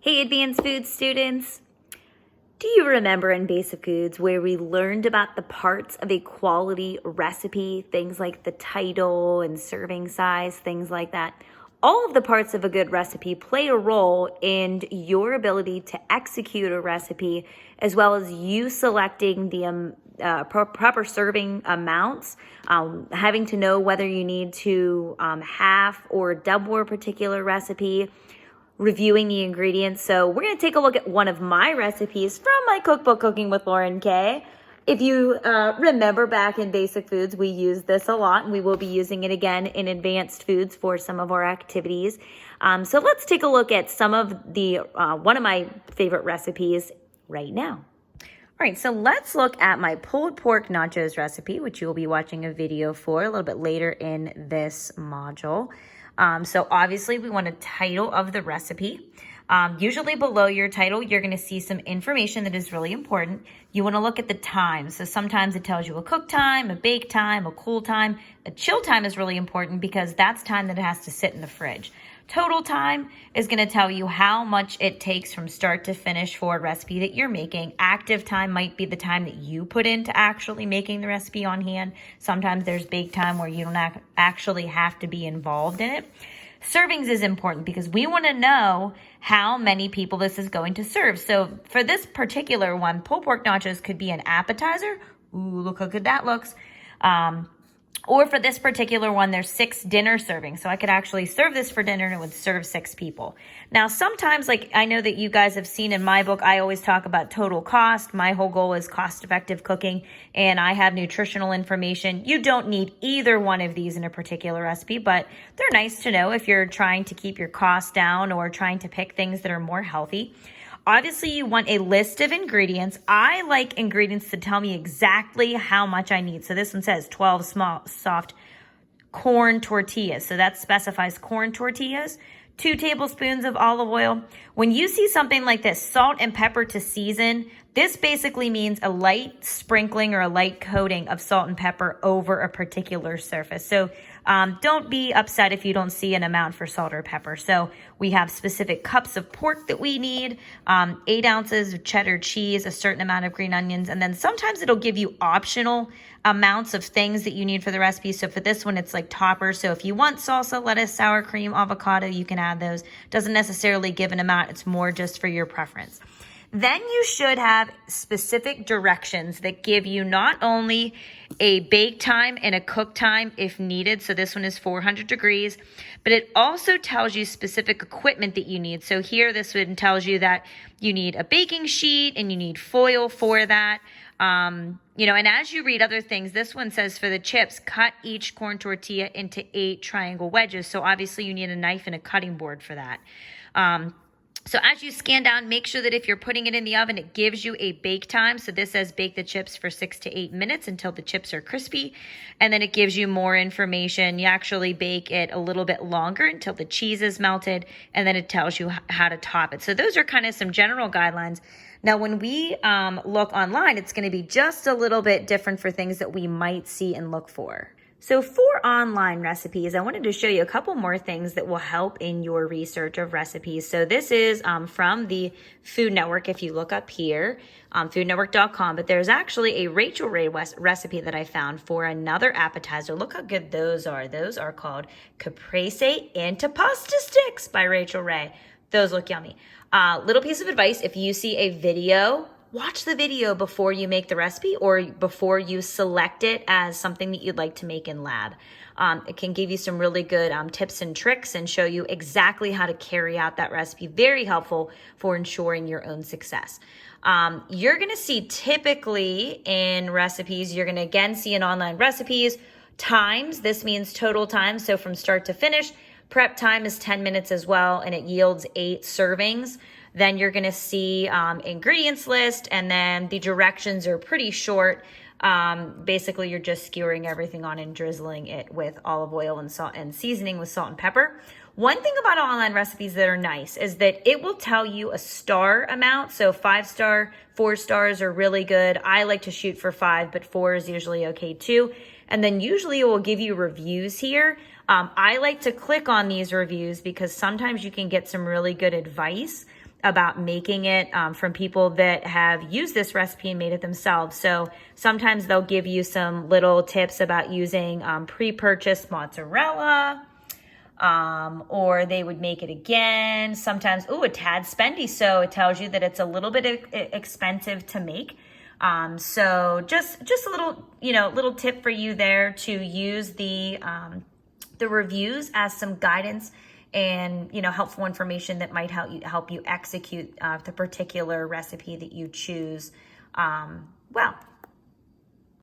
Hey, advanced food students. Do you remember in Basic Foods where we learned about the parts of a quality recipe, things like the title and serving size, things like that? All of the parts of a good recipe play a role in your ability to execute a recipe, as well as you selecting the proper serving amounts, having to know whether you need to half or double a particular recipe, reviewing the ingredients. So we're going to take a look at one of my recipes from my cookbook, Cooking with Lauren Kay. If you remember back in Basic Foods, we use this a lot, and we will be using it again in Advanced Foods for some of our activities. So let's take a look at some of the one of my favorite recipes right now. All right, so let's look at my pulled pork nachos recipe, which you will be watching a video for a little bit later in this module. So obviously we want a title of the recipe. Usually below your title, you're going to see some information that is really important. You want to look at the time. So sometimes it tells you a cook time, a bake time, a cool time. A chill time is really important because that's time that it has to sit in the fridge. Total time is going to tell you how much it takes from start to finish for a recipe that you're making. Active time might be the time that you put into actually making the recipe on hand. Sometimes there's bake time where you don't actually have to be involved in it. Servings is important because we want to know how many people this is going to serve. So for this particular one, pulled pork nachos could be an appetizer. Ooh, look how good that looks. Or for this particular one, there's 6 dinner servings. So I could actually serve this for dinner and it would serve 6 people. Now, sometimes, like I know that you guys have seen in my book, I always talk about total cost. My whole goal is cost-effective cooking, and I have nutritional information. You don't need either one of these in a particular recipe, but they're nice to know if you're trying to keep your costs down or trying to pick things that are more healthy. Obviously, you want a list of ingredients. I like ingredients to tell me exactly how much I need. So this one says 12 small, soft corn tortillas. So that specifies corn tortillas. 2 tablespoons of olive oil. When you see something like this, salt and pepper to season, this basically means a light sprinkling or a light coating of salt and pepper over a particular surface. So don't be upset if you don't see an amount for salt or pepper. So we have specific cups of pork that we need, 8 ounces of cheddar cheese, a certain amount of green onions, and then sometimes it'll give you optional amounts of things that you need for the recipe. So for this one, it's like toppers. So if you want salsa, lettuce, sour cream, avocado, you can add those. Doesn't necessarily give an amount. It's more just for your preference. Then you should have specific directions that give you not only a bake time and a cook time if needed. So this one is 400 degrees, but it also tells you specific equipment that you need. So here, this one tells you that you need a baking sheet and you need foil for that. And as you read other things, this one says for the chips, cut each corn tortilla into 8 triangle wedges. So obviously you need a knife and a cutting board for that. So as you scan down, make sure that if you're putting it in the oven, it gives you a bake time. So this says bake the chips for 6 to 8 minutes until the chips are crispy. And then it gives you more information. You actually bake it a little bit longer until the cheese is melted. And then it tells you how to top it. So those are kind of some general guidelines. Now, when we look online, it's going to be just a little bit different for things that we might see and look for. So for online recipes, I wanted to show you a couple more things that will help in your research of recipes. So this is from the Food Network. If you look up here, foodnetwork.com, but there's actually a Rachel Ray recipe that I found for another appetizer. Look how good those are. Those are called caprese antipasta sticks by Rachel Ray. Those look yummy. Little piece of advice, if you see a video, watch the video before you make the recipe or before you select it as something that you'd like to make in lab. It can give you some really good tips and tricks and show you exactly how to carry out that recipe. Very helpful for ensuring your own success. You're going to see typically in recipes, you're going to again see in online recipes, times. This means total time. So from start to finish, prep time is 10 minutes as well, and it yields 8 servings. Then you're going to see ingredients list, and then the directions are pretty short. Basically, you're just skewering everything on and drizzling it with olive oil and salt and seasoning with salt and pepper. One thing about online recipes that are nice is that it will tell you a star amount. So 5-star, 4 stars are really good. I like to shoot for 5, but 4 is usually okay too. And then usually it will give you reviews here. I like to click on these reviews because sometimes you can get some really good advice about making it from people that have used this recipe and made it themselves. So sometimes they'll give you some little tips about using pre-purchased mozzarella, or they would make it again. Sometimes, a tad spendy. So it tells you that it's a little bit expensive to make. So just a little, little tip for you there to use the reviews as some guidance and, helpful information that might help you execute the particular recipe that you choose. Well.